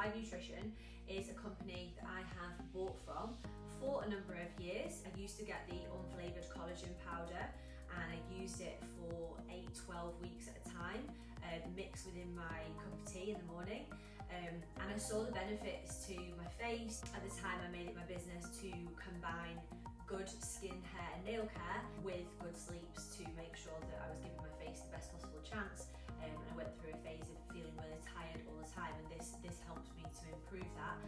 Applied Nutrition is a company that I have bought from for a number of years. I used to get the unflavoured collagen powder and I used it for 8-12 weeks at a time, mixed within my cup of tea in the morning. And I saw the benefits to my face. At the time I made it my business to combine good skin, hair and nail care with good sleeps to make sure that I was giving my face the best possible chance. And I went through a phase of feeling really tired all the time, and this helped me to improve that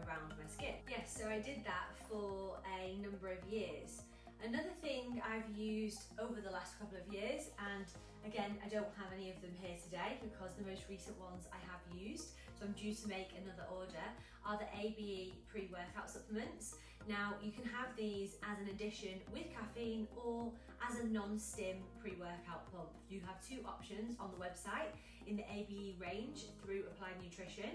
around my skin. Yes, so I did that for a number of years. Another thing I've used over the last couple of years, and again, I don't have any of them here today because the most recent ones I have used, so I'm due to make another order, are the ABE pre-workout supplements. Now, you can have these as an addition with caffeine or as a non-stim pre-workout pump. You have two options on the website in the ABE range through Applied Nutrition.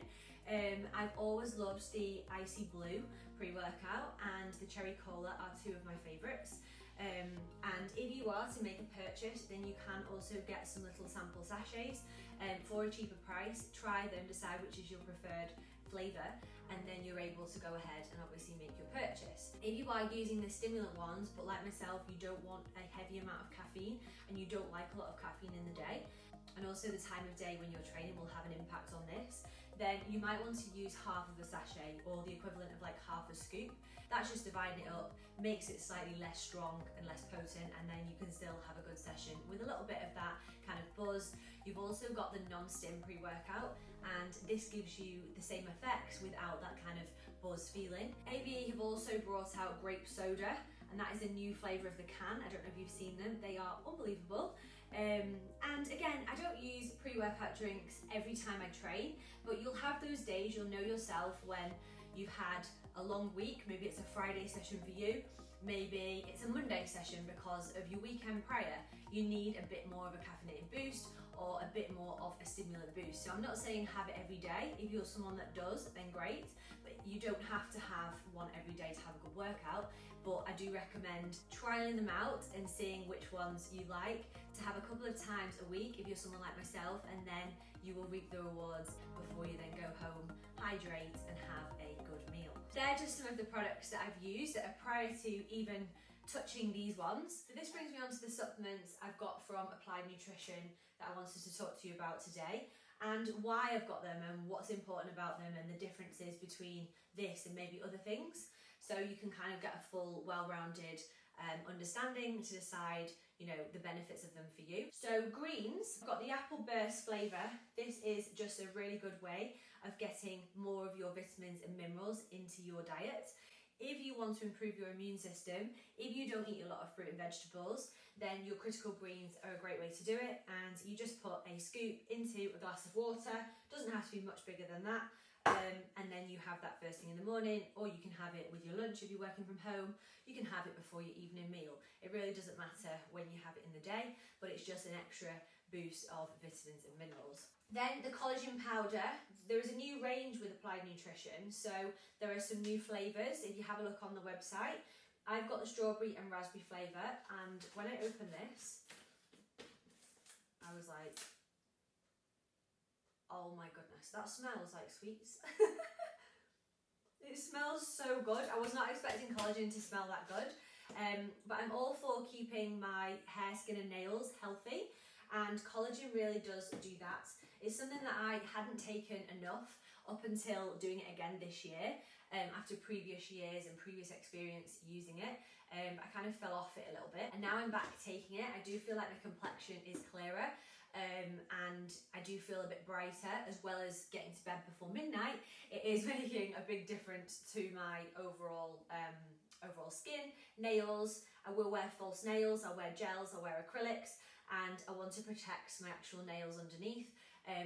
I've always loved the Icy Blue pre-workout and the Cherry Cola are two of my favourites. And if you are to make a purchase, then you can also get some little sample sachets for a cheaper price. Try them, decide which is your preferred flavour, and then you're able to go ahead and obviously make your purchase. If you are using the stimulant ones, but like myself, you don't want a heavy amount of caffeine and you don't like a lot of caffeine in the day, and also the time of day when you're training will have an impact on this, then you might want to use half of the sachet or the equivalent of like half a scoop. That's just dividing it up, makes it slightly less strong and less potent, and then you can still have a good session with a little bit of that kind of buzz. You've also got the non-stim pre-workout, and this gives you the same effects without that kind of buzz feeling. ABE have also brought out grape soda, and that is a new flavour of the can. I don't know if you've seen them, they are unbelievable. And again, I don't use pre-workout drinks every time I train, but you'll have those days, you'll know yourself when you've had a long week. Maybe it's a Friday session for you, maybe it's a Monday session because of your weekend prior. You need a bit more of a caffeinated boost or a bit more of a stimulant boost. So I'm not saying have it every day. If you're someone that does, then great, but you don't have to have one every day to have a good workout. But I do recommend trialing them out and seeing which ones you like, to have a couple of times a week if you're someone like myself, and then you will reap the rewards before you then go home, hydrate and have a good meal. They're just some of the products that I've used that are prior to even touching these ones. So this brings me on to the supplements I've got from Applied Nutrition that I wanted to talk to you about today, and why I've got them and what's important about them and the differences between this and maybe other things, so you can kind of get a full, well-rounded understanding to decide, you know, the benefits of them for you. So greens, I've got the apple burst flavour. This is just a really good way of getting more of your vitamins and minerals into your diet. If you want to improve your immune system, if you don't eat a lot of fruit and vegetables, then your critical greens are a great way to do it. And you just put a scoop into a glass of water, doesn't have to be much bigger than that. And then you have that first thing in the morning, or you can have it with your lunch if you're working from home. You can have it before your evening meal. It really doesn't matter when you have it in the day, but it's just an extra boost of vitamins and minerals. Then the collagen powder. There is a new range with Applied Nutrition, so there are some new flavours. If you have a look on the website, I've got the strawberry and raspberry flavour, and when I opened this, I was like, oh my goodness, that smells like sweets. It smells so good. I was not expecting collagen to smell that good, but I'm all for keeping my hair, skin and nails healthy, and collagen really does do that. It's something that I hadn't taken enough up until doing it again this year. After previous years and previous experience using it, I kind of fell off it a little bit, and now I'm back taking it. I do feel like my complexion is clearer, and I do feel a bit brighter, as well as getting to bed before midnight. It is making a big difference to my overall skin, nails. I will wear false nails, I'll wear gels, I'll wear acrylics, and I want to protect my actual nails underneath.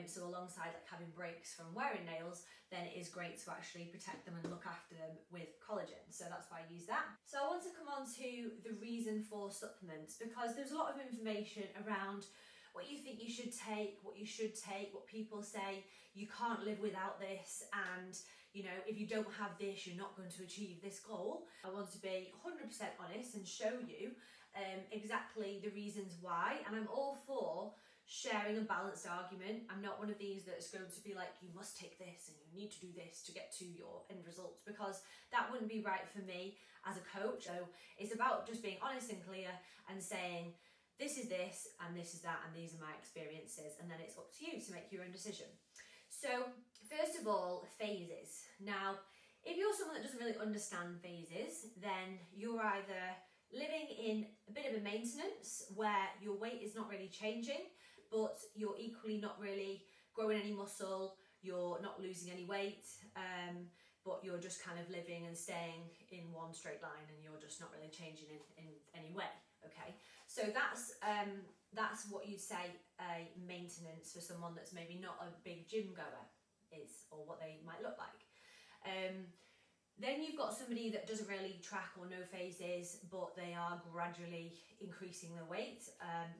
So alongside like having breaks from wearing nails, then it is great to actually protect them and look after them with collagen. So that's why I use that. So I want to come on to the reason for supplements, because there's a lot of information around what you think you should take, what people say you can't live without this, and you know, if you don't have this, you're not going to achieve this goal. I want to be 100% honest and show you exactly the reasons why, and I'm all for sharing a balanced argument. I'm not one of these that's going to be like, you must take this and you need to do this to get to your end results, because that wouldn't be right for me as a coach. So it's about just being honest and clear and saying, this is this and this is that and these are my experiences, and then it's up to you to make your own decision. So first of all, phases. Now, if you're someone that doesn't really understand phases, then you're either living in a bit of a maintenance where your weight is not really changing, but you're equally not really growing any muscle, you're not losing any weight, but you're just kind of living and staying in one straight line and you're just not really changing in any way, okay? So that's what you'd say a maintenance for someone that's maybe not a big gym goer is, or what they might look like. Then you've got somebody that doesn't really track or know phases, but they are gradually increasing their weight,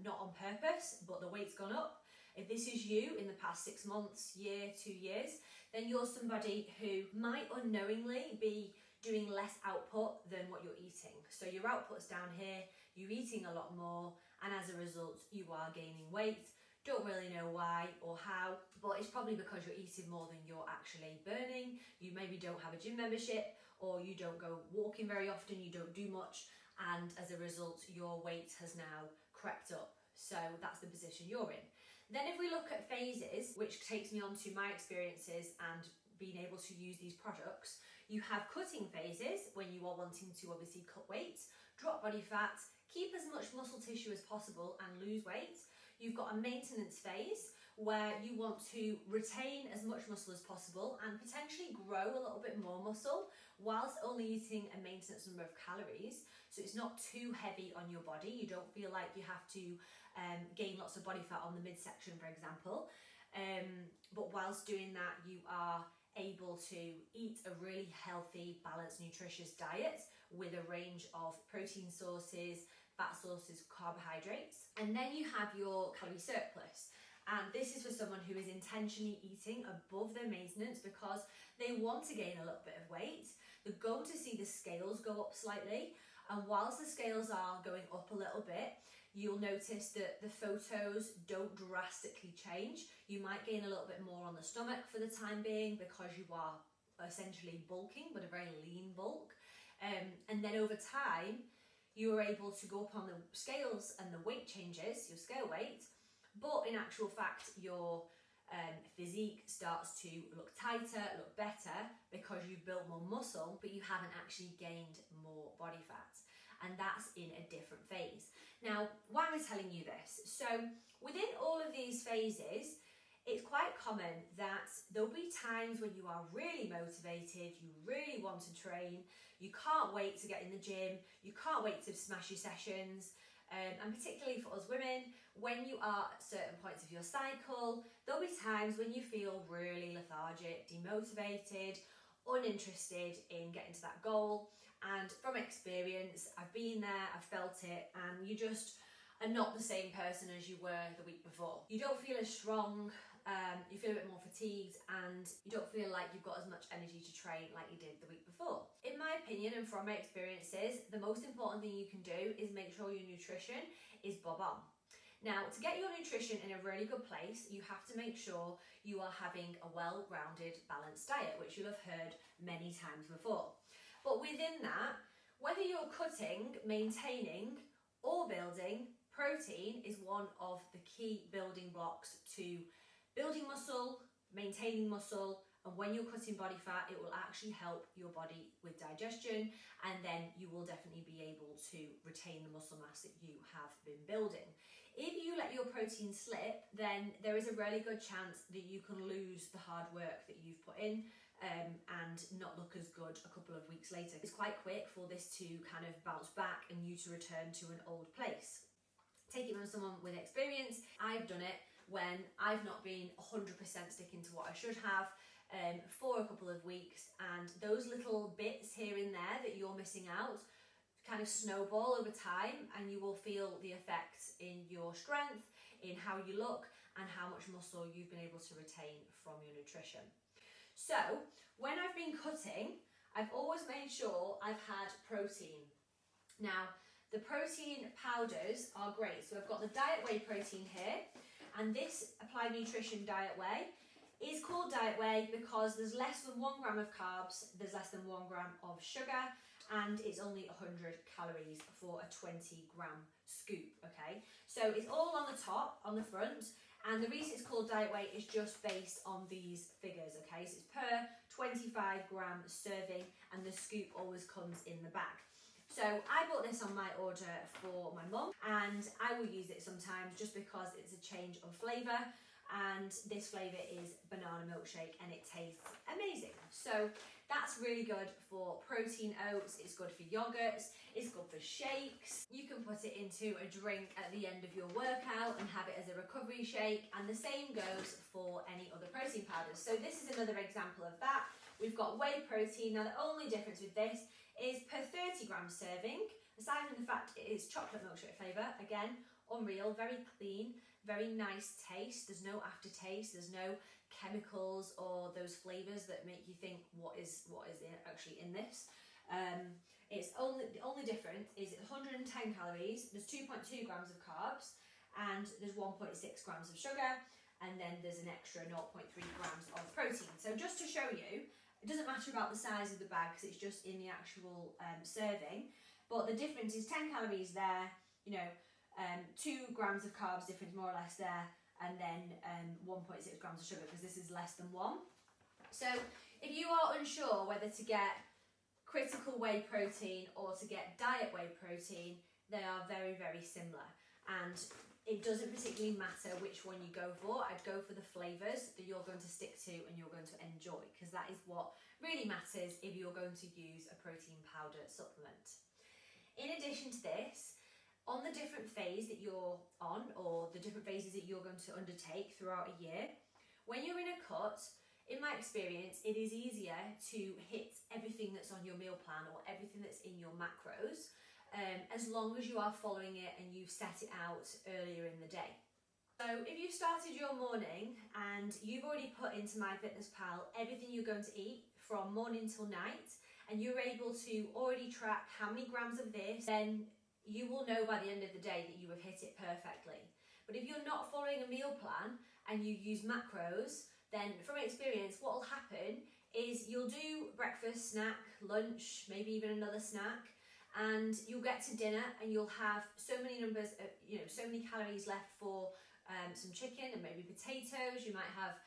not on purpose, but the weight's gone up. If this is you in the past 6 months, year, 2 years, then you're somebody who might unknowingly be doing less output than what you're eating. So your output's down here, you're eating a lot more, and as a result, you are gaining weight. Don't really know why or how, but it's probably because you're eating more than you're actually burning. You maybe don't have a gym membership, or you don't go walking very often, you don't do much, and as a result, your weight has now crept up. So that's the position you're in. Then if we look at phases, which takes me on to my experiences and being able to use these products, you have cutting phases when you are wanting to obviously cut weight, drop body fat, keep as much muscle tissue as possible and lose weight. You've got a maintenance phase where you want to retain as much muscle as possible and potentially grow a little bit more muscle whilst only eating a maintenance number of calories. So it's not too heavy on your body. You don't feel like you have to gain lots of body fat on the midsection, for example. But whilst doing that, you are able to eat a really healthy, balanced, nutritious diet with a range of protein sources, fat sources, carbohydrates. And then you have your calorie surplus. And this is for someone who is intentionally eating above their maintenance because they want to gain a little bit of weight. They're going to see the scales go up slightly. And whilst the scales are going up a little bit, you'll notice that the photos don't drastically change. You might gain a little bit more on the stomach for the time being because you are essentially bulking, but a very lean bulk. And then over time, you are able to go up on the scales and the weight changes, your scale weight, but in actual fact, your physique starts to look tighter, look better because you've built more muscle, but you haven't actually gained more body fat. And that's in a different phase. Now, why am I telling you this? So within all of these phases, it's quite common that there'll be times when you are really motivated, you really want to train, you can't wait to get in the gym, you can't wait to smash your sessions. And particularly for us women, when you are at certain points of your cycle, there'll be times when you feel really lethargic, demotivated, uninterested in getting to that goal. And from experience, I've been there, I've felt it, and you just are not the same person as you were the week before. You don't feel as strong, you feel a bit more fatigued, and you don't feel like you've got as much energy to train like you did the week before. In my opinion, and from my experiences, the most important thing you can do is make sure your nutrition is bob on. Now, to get your nutrition in a really good place, you have to make sure you are having a well-rounded, balanced diet, which you'll have heard many times before. But within that, whether you're cutting, maintaining, or building, protein is one of the key building blocks to building muscle, maintaining muscle, and when you're cutting body fat, it will actually help your body with digestion, and then you will definitely be able to retain the muscle mass that you have been building. If you let your protein slip, then there is a really good chance that you can lose the hard work that you've put in and not look as good a couple of weeks later. It's quite quick for this to kind of bounce back and you to return to an old place. Take it from someone with experience. I've done it when I've not been 100% sticking to what I should have for a couple of weeks, and those little bits here and there that you're missing out kind of snowball over time, and you will feel the effects in your strength, in how you look, and how much muscle you've been able to retain from your nutrition. So when I've been cutting, I've always made sure I've had protein. Now, the protein powders are great. So I've got the diet whey protein here, And this Applied Nutrition Diet Whey is called Diet Whey because there's less than 1 gram of carbs, there's less than 1 gram of sugar, and it's only 100 calories for a 20 gram scoop, okay? So it's all on the top, on the front, and the reason it's called Diet Whey is just based on these figures, okay? So it's per 25 gram serving, and the scoop always comes in the bag. So I bought this on my order for my mum, and I will use it sometimes just because it's a change of flavour, and this flavour is banana milkshake and it tastes amazing. So that's really good for protein oats, it's good for yogurts, it's good for shakes. You can put it into a drink at the end of your workout and have it as a recovery shake, and the same goes for any other protein powders. So this is another example of that. We've got whey protein. Now the only difference with this is per 30 gram serving, aside from the fact it is chocolate milkshake flavour, again, unreal, very clean, very nice taste. There's no aftertaste, there's no chemicals or those flavours that make you think what is actually in this. The only difference is 110 calories, there's 2.2 grams of carbs, and there's 1.6 grams of sugar, and then there's an extra 0.3 grams of protein. So just to show you, it doesn't matter about the size of the bag because it's just in the actual serving, but the difference is 10 calories there, 2 grams of carbs difference more or less there, and then 1.6 grams of sugar because this is less than 1. So if you are unsure whether to get critical whey protein or to get diet whey protein, they are very, very similar, and it doesn't particularly matter which one you go for. I'd go for the flavours that you're going to stick to and you're going to enjoy, because that is what really matters if you're going to use a protein powder supplement. In addition to this, on the different phase that you're on, or the different phases that you're going to undertake throughout a year, when you're in a cut, in my experience, it is easier to hit everything that's on your meal plan or everything that's in your macros, as long as you are following it and you've set it out earlier in the day. So if you started your morning and you've already put into MyFitnessPal everything you're going to eat from morning till night, and you're able to already track how many grams of this, then you will know by the end of the day that you have hit it perfectly. But if you're not following a meal plan and you use macros, then from experience, what will happen is you'll do breakfast, snack, lunch, maybe even another snack, and you'll get to dinner and you'll have so many so many calories left for some chicken and maybe potatoes. You might have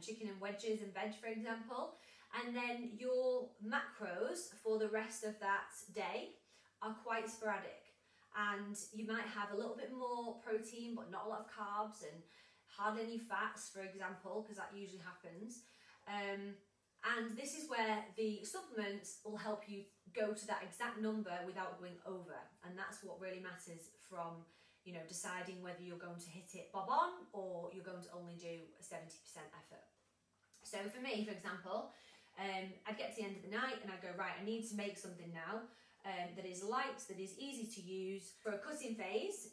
chicken and wedges and veg, for example, and then your macros for the rest of that day are quite sporadic, and you might have a little bit more protein but not a lot of carbs and hardly any fats, for example, because that usually happens. And this is where the supplements will help you go to that exact number without going over, and that's what really matters from deciding whether you're going to hit it bob on or you're going to only do a 70% effort. So for me, for example, I'd get to the end of the night and I'd go, right, I need to make something now that is light, that is easy to use for a cutting phase,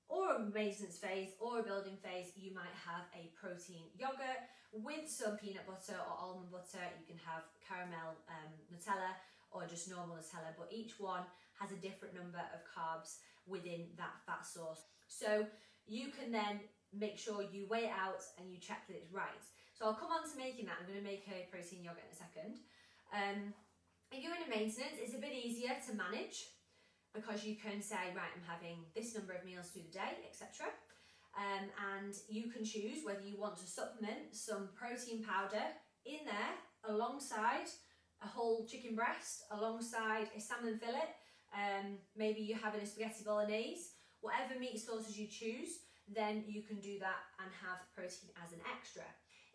or a maintenance phase, or a building phase. You might have a protein yogurt with some peanut butter or almond butter. You can have caramel Nutella or just normal Nutella, but each one has a different number of carbs within that fat source. So you can then make sure you weigh it out and you check that it's right. So I'll come on to making that. I'm going to make a protein yogurt in a second. If you're in a maintenance, it's a bit easier to manage, because you can say, right, I'm having this number of meals through the day, etc. And you can choose whether you want to supplement some protein powder in there alongside a whole chicken breast, alongside a salmon fillet, maybe you're having a spaghetti bolognese, whatever meat sources you choose, then you can do that and have protein as an extra.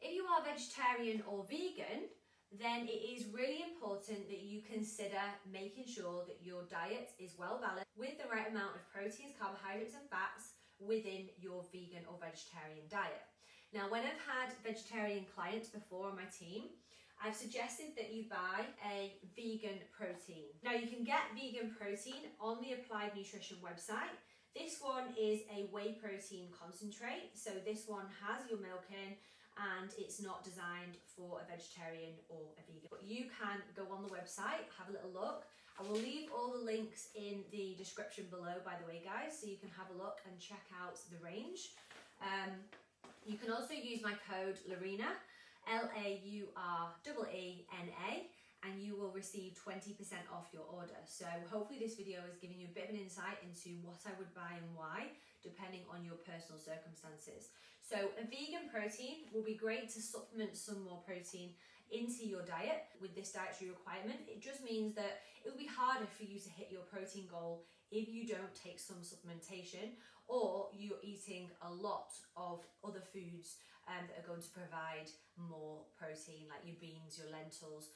If you are vegetarian or vegan, then it is really important that you consider making sure that your diet is well balanced with the right amount of proteins, carbohydrates and fats within your vegan or vegetarian diet. Now, when I've had vegetarian clients before on my team, I've suggested that you buy a vegan protein. Now, you can get vegan protein on the Applied Nutrition website. This one is a whey protein concentrate, so this one has your milk in, and it's not designed for a vegetarian or a vegan. But you can go on the website, have a little look. I will leave all the links in the description below, by the way, guys, so you can have a look and check out the range. You can also use my code Laureena, LAUREENA, and you will receive 20% off your order. So hopefully this video is giving you a bit of an insight into what I would buy and why, depending on your personal circumstances. So a vegan protein will be great to supplement some more protein into your diet with this dietary requirement. It just means that it will be harder for you to hit your protein goal if you don't take some supplementation, or you're eating a lot of other foods that are going to provide more protein, like your beans, your lentils,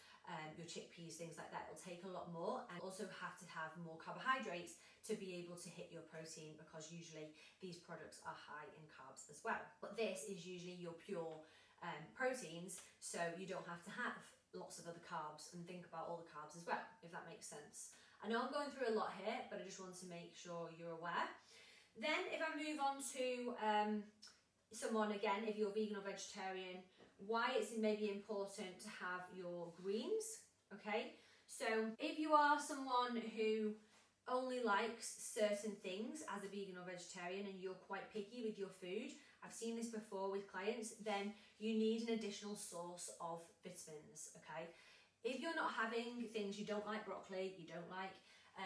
your chickpeas, things like that. It'll take a lot more, and also have to have more carbohydrates to be able to hit your protein, because usually these products are high in carbs as well. But this is usually your pure proteins, so you don't have to have lots of other carbs and think about all the carbs as well, if that makes sense. I know I'm going through a lot here, but I just want to make sure you're aware. Then if I move on to someone, again, if you're vegan or vegetarian, why it's maybe important to have your greens, okay? So if you are someone who only likes certain things as a vegan or vegetarian and you're quite picky with your food, I've seen this before with clients, then you need an additional source of vitamins, okay? If you're not having things, you don't like broccoli, you don't like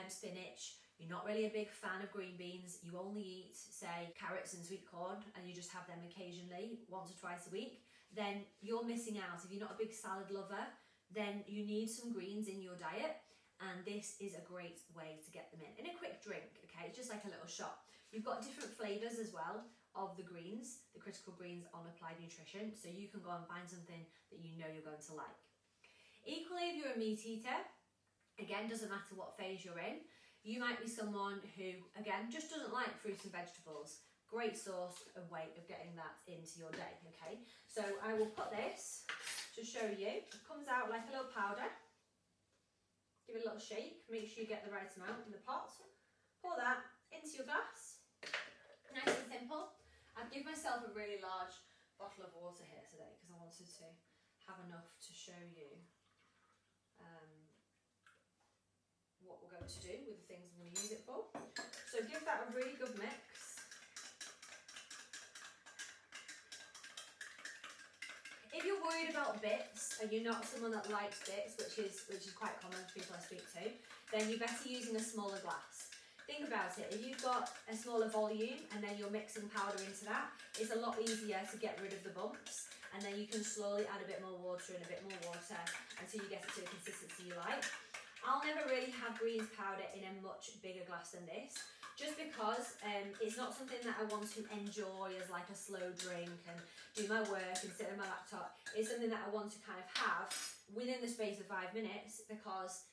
spinach, you're not really a big fan of green beans, you only eat, say, carrots and sweet corn, and you just have them occasionally, once or twice a week, then you're missing out. If you're not a big salad lover, then you need some greens in your diet, and this is a great way to get them in a quick drink, okay? It's just like a little shot. You've got different flavours as well of the greens, the critical greens on Applied Nutrition, so you can go and find something that you know you're going to like. Equally, if you're a meat eater, again, doesn't matter what phase you're in, you might be someone who, again, just doesn't like fruits and vegetables. Great source of way of getting that into your day, okay? So I will put this to show you. It comes out like a little powder. Give it a little shake, make sure you get the right amount in the pot. Pour that into your glass. Nice and simple. I've given myself a really large bottle of water here today because I wanted to have enough to show you what we're going to do with the things I'm going to use it for. So give that a really good mix. If you're worried about bits and you're not someone that likes bits, which is quite common for people I speak to, then you're better using a smaller glass. Think about it, if you've got a smaller volume and then you're mixing powder into that, it's a lot easier to get rid of the bumps, and then you can slowly add a bit more water and a bit more water until you get it to the consistency you like. I'll never really have greens powder in a much bigger glass than this, just because it's not something that I want to enjoy as like a slow drink and do my work and sit on my laptop. It's something that I want to kind of have within the space of 5 minutes, because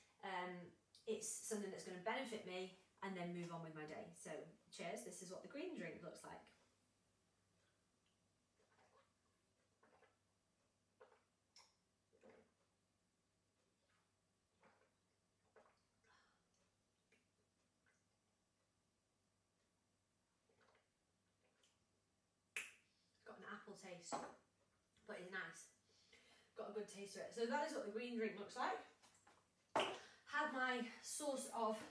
it's something that's going to benefit me and then move on with my day. So cheers, this is what the green drink looks like. Got an apple taste, but it's nice. Got a good taste to it. So that is what the green drink looks like. Had my source of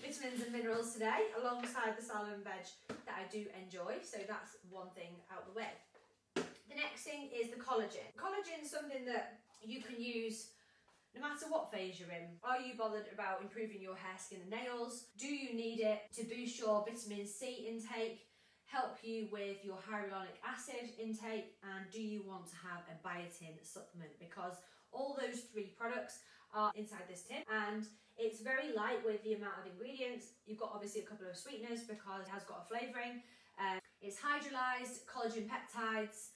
vitamins and minerals today alongside the salad and veg that I do enjoy, so that's one thing out the way. The next thing is the collagen. Collagen is something that you can use no matter what phase you're in. Are you bothered about improving your hair, skin and nails? Do you need it to boost your vitamin C intake, help you with your hyaluronic acid intake, and do you want to have a biotin supplement? Because all those 3 products are inside this tin, and it's very light with the amount of ingredients. You've got obviously a couple of sweeteners because it has got a flavouring. It's hydrolyzed, collagen peptides,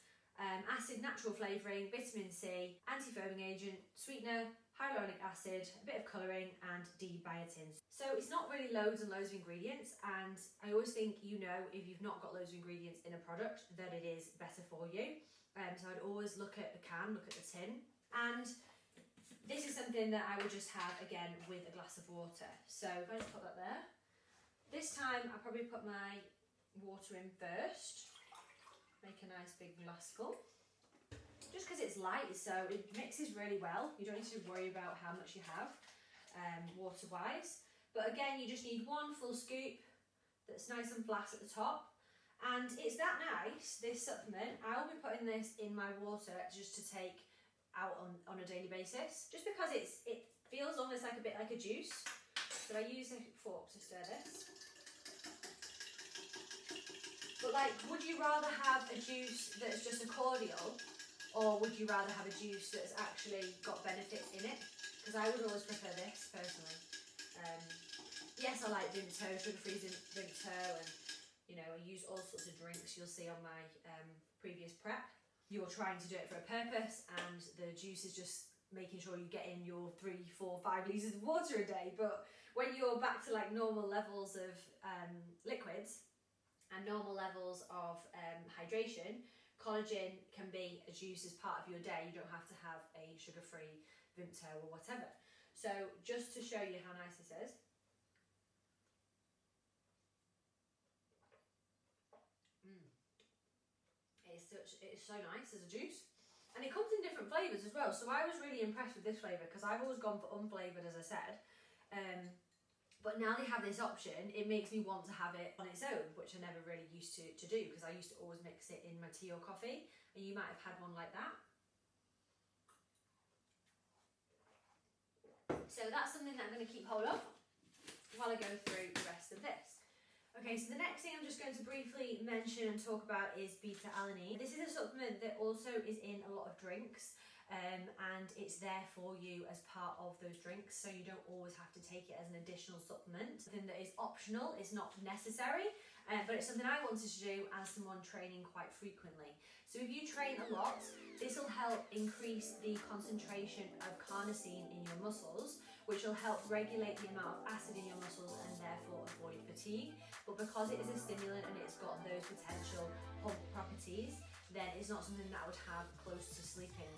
acid, natural flavouring, vitamin C, anti-foaming agent, sweetener, hyaluronic acid, a bit of colouring, and D-biotins. So it's not really loads and loads of ingredients, and I always think, you know, if you've not got loads of ingredients in a product, that it is better for you. So I'd always look at the can, look at the tin, and this is something that I would just have, again, with a glass of water. So if I just put that there, this time I'll probably put my water in first, make a nice big glass full. Just because it's light, so it mixes really well. You don't need to worry about how much you have water-wise. But again, you just need 1 full scoop that's nice and flat at the top. And it's that nice, this supplement. I will be putting this in my water just to take out on a daily basis, just because it feels almost like a bit like a juice. But I use a fork to stir this. But like, would you rather have a juice that's just a cordial, or would you rather have a juice that's actually got benefits in it? Because I would always prefer this personally. Yes, I like Vimto, sugar-free Vimto, and you know, I use all sorts of drinks you'll see on my previous prep. You're trying to do it for a purpose, and the juice is just making sure you get in your 3, 4, 5 litres of water a day. But when you're back to like normal levels of liquids and normal levels of hydration, collagen can be a juice as part of your day. You don't have to have a sugar-free Vimto or whatever. So just to show you how nice this is. It's so nice as a juice, and it comes in different flavours as well. So I was really impressed with this flavour, because I've always gone for unflavoured, as I said, but now they have this option. It makes me want to have it on its own, which I never really used to do, because I used to always mix it in my tea or coffee, and you might have had one like that. So that's something that I'm going to keep hold of while I go through the rest of this. Okay, so the next thing I'm just going to briefly mention and talk about is beta-alanine. This is a supplement that also is in a lot of drinks, and it's there for you as part of those drinks, so you don't always have to take it as an additional supplement. Something that is optional, it's not necessary, but it's something I wanted to do as someone training quite frequently. So if you train a lot, this will help increase the concentration of carnosine in your muscles, which will help regulate the amount of acid in your muscles and therefore avoid fatigue. But because it is a stimulant and it's got those potential pump properties, then it's not something that I would have close to sleeping,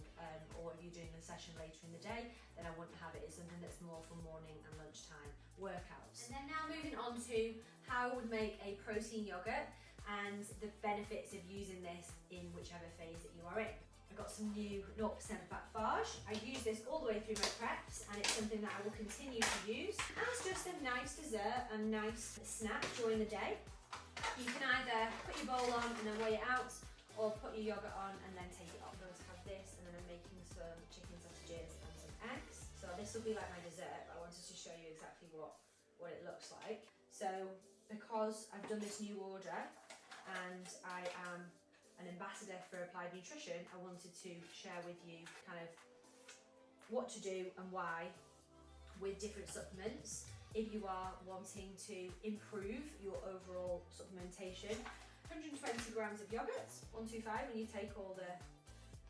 or if you're doing a session later in the day, then I wouldn't have it. It's something that's more for morning and lunchtime workouts. And then now moving on to how I would make a protein yogurt and the benefits of using this in whichever phase that you are in. I got some new 0% fat Farge. I use this all the way through my preps, and it's something that I will continue to use as just a nice dessert and nice snack during the day. You can either put your bowl on and then weigh it out, or put your yogurt on and then take it off. I'm going to have this, and then I'm making some chicken sausages and some eggs. So this will be like my dessert, but I wanted to show you exactly what it looks like. So because I've done this new order and I am an ambassador for Applied Nutrition, I wanted to share with you kind of what to do and why with different supplements if you are wanting to improve your overall supplementation. 120 grams of yogurt, 125 when you take all the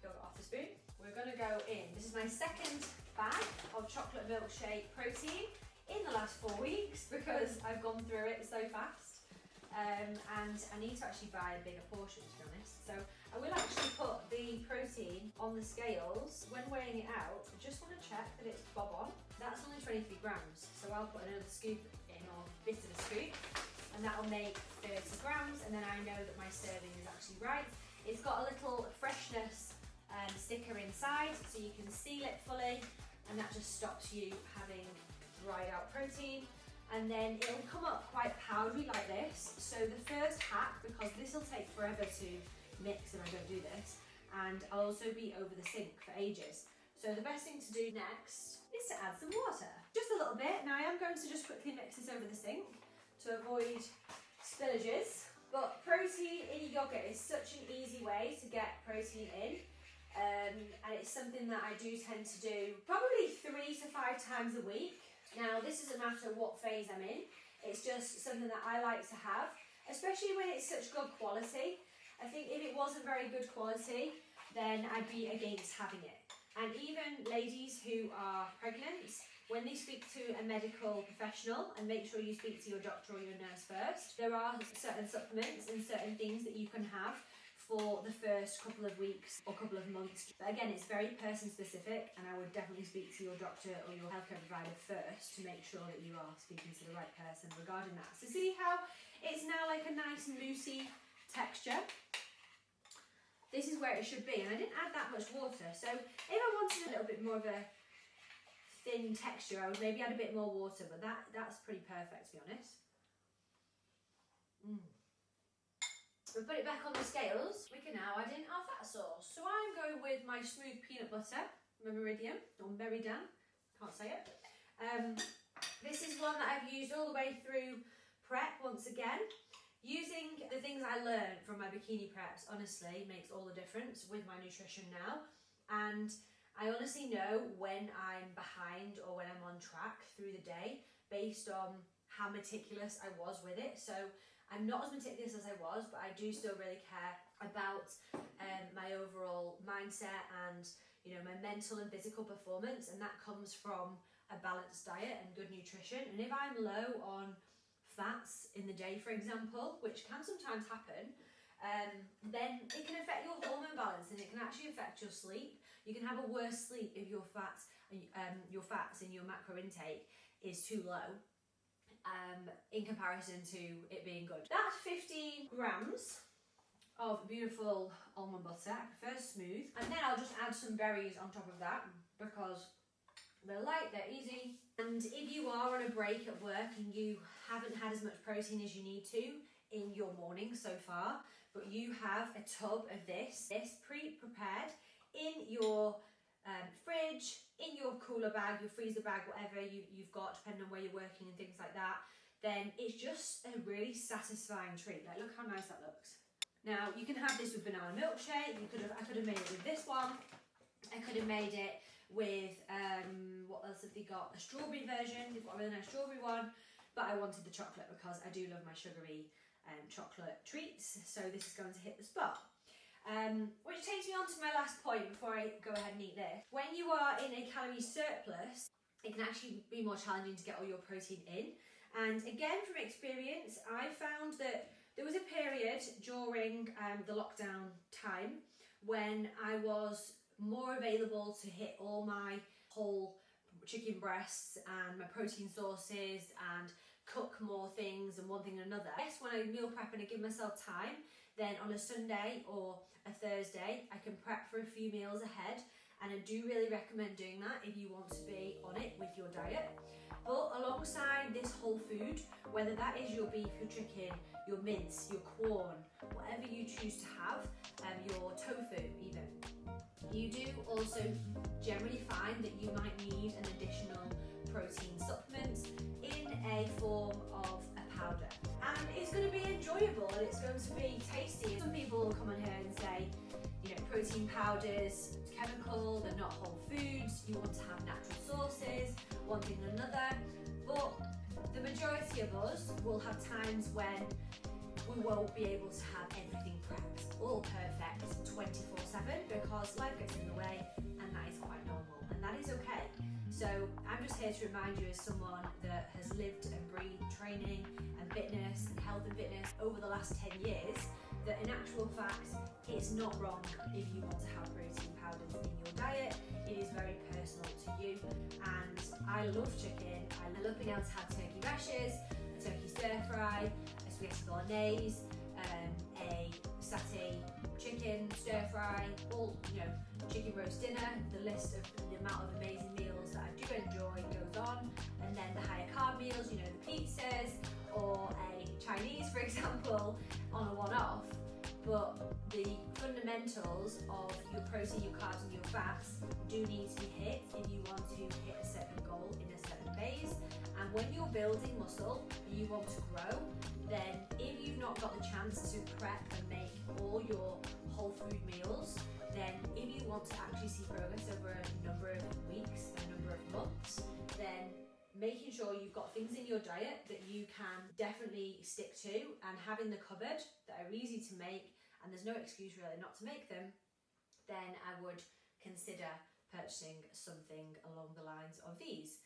yogurt off the spoon. We're going to go in. This is my second bag of chocolate milkshake protein in the last 4 weeks because I've gone through it so fast. And I need to actually buy a bigger portion, to be honest. So I will actually put the protein on the scales. When weighing it out, I just want to check that it's bob on. That's only 23 grams, so I'll put another scoop in, or a bit of a scoop, and that'll make 30 grams, and then I know that my serving is actually right. It's got a little freshness sticker inside, so you can seal it fully, and that just stops you having dried out protein. And then it'll come up quite powdery like this. So the first hack, because this will take forever to mix and I don't do this, and I'll also be over the sink for ages. So the best thing to do next is to add some water. Just a little bit. Now I am going to just quickly mix this over the sink to avoid spillages. But protein in yogurt is such an easy way to get protein in. And it's something that I do tend to do probably 3 to 5 times a week. Now, this doesn't matter what phase I'm in, it's just something that I like to have, especially when it's such good quality. I think if it wasn't very good quality, then I'd be against having it. And even ladies who are pregnant, when they speak to a medical professional, and make sure you speak to your doctor or your nurse first, there are certain supplements and certain things that you can have for the first couple of weeks or couple of months. But again, it's very person specific, and I would definitely speak to your doctor or your healthcare provider first to make sure that you are speaking to the right person regarding that. So see how it's now like a nice moussey texture? This is where it should be, and I didn't add that much water. So if I wanted a little bit more of a thin texture, I would maybe add a bit more water, but that's pretty perfect, to be honest. we put it back on the scales. We can now add in our fat source. So I'm going with my smooth peanut butter, Meridian, or Meridan, can't say it. This is one that I've used all the way through prep once again. Using the things I learned from my bikini preps honestly makes all the difference with my nutrition now. And I honestly know when I'm behind or when I'm on track through the day based on how meticulous I was with it. So I'm not as meticulous as I was, but I do still really care about my overall mindset and, you know, my mental and physical performance, and that comes from a balanced diet and good nutrition. And if I'm low on fats in the day, for example, which can sometimes happen, then it can affect your hormone balance and it can actually affect your sleep. You can have a worse sleep if your fats in your macro intake is too low in comparison to it being good. That's 15 grams of beautiful almond butter. I prefer smooth. And then I'll just add some berries on top of that because they're light, they're easy. And if you are on a break at work and you haven't had as much protein as you need to in your morning so far, but you have a tub of this pre-prepared in your fridge, in your cooler bag, your freezer bag, whatever you've got, depending on where you're working and things like that, then it's just a really satisfying treat. Like, look how nice that looks. Now, you can have this with banana milkshake. I could have made it with this one. I could have made it with, what else have they got? A strawberry version. They've got a really nice strawberry one. But I wanted the chocolate because I do love my sugary chocolate treats. So this is going to hit the spot. Which takes me on to my last point before I go ahead and eat this. When you are in a calorie surplus, it can actually be more challenging to get all your protein in. And again, from experience, I found that there was a period during the lockdown time when I was more available to hit all my whole chicken breasts and my protein sources and cook more things and one thing and another. Yes, when I meal prep and I give myself time, then on a Sunday or a Thursday, I can prep for a few meals ahead, and I do really recommend doing that if you want to be on it with your diet. But alongside this whole food, whether that is your beef, your chicken, your mince, your corn, whatever you choose to have, your tofu even, you do also generally find that you might need an additional protein supplement in a form of a powder. And it's going to be enjoyable and it's going to be tasty. Some people will come on here and say, you know, protein powders, chemical, they're not whole foods, you want to have natural sources, one thing or another. But the majority of us will have times when we won't be able to have everything prepped, all perfect, 24/7, because life gets in the way, and that is quite normal, and that is okay. So I'm just here to remind you, as someone that has lived and breathed training and fitness and health and fitness over the last 10 years, that in actual fact, it's not wrong if you want to have protein powders in your diet. It is very personal to you, and I love chicken. I love being able to have turkey rashers, a turkey stir fry, a spaghetti bolognese, a satay chicken stir fry, all, you know, chicken roast dinner. The list of the amount of amazing meals that I do enjoy goes on, and then the higher carb meals, you know, the pizzas or a Chinese, for example, on a one-off. But the fundamentals of your protein, your carbs and your fats do need to be hit if you want to hit a certain goal in a certain phase. And when you're building muscle and you want to grow, then if you've not got the chance to prep and make all your whole food meals, then if you want to actually see progress over a number of weeks, a number of months, then making sure you've got things in your diet that you can definitely stick to and have in the cupboard that are easy to make, and there's no excuse really not to make them, then I would consider purchasing something along the lines of these.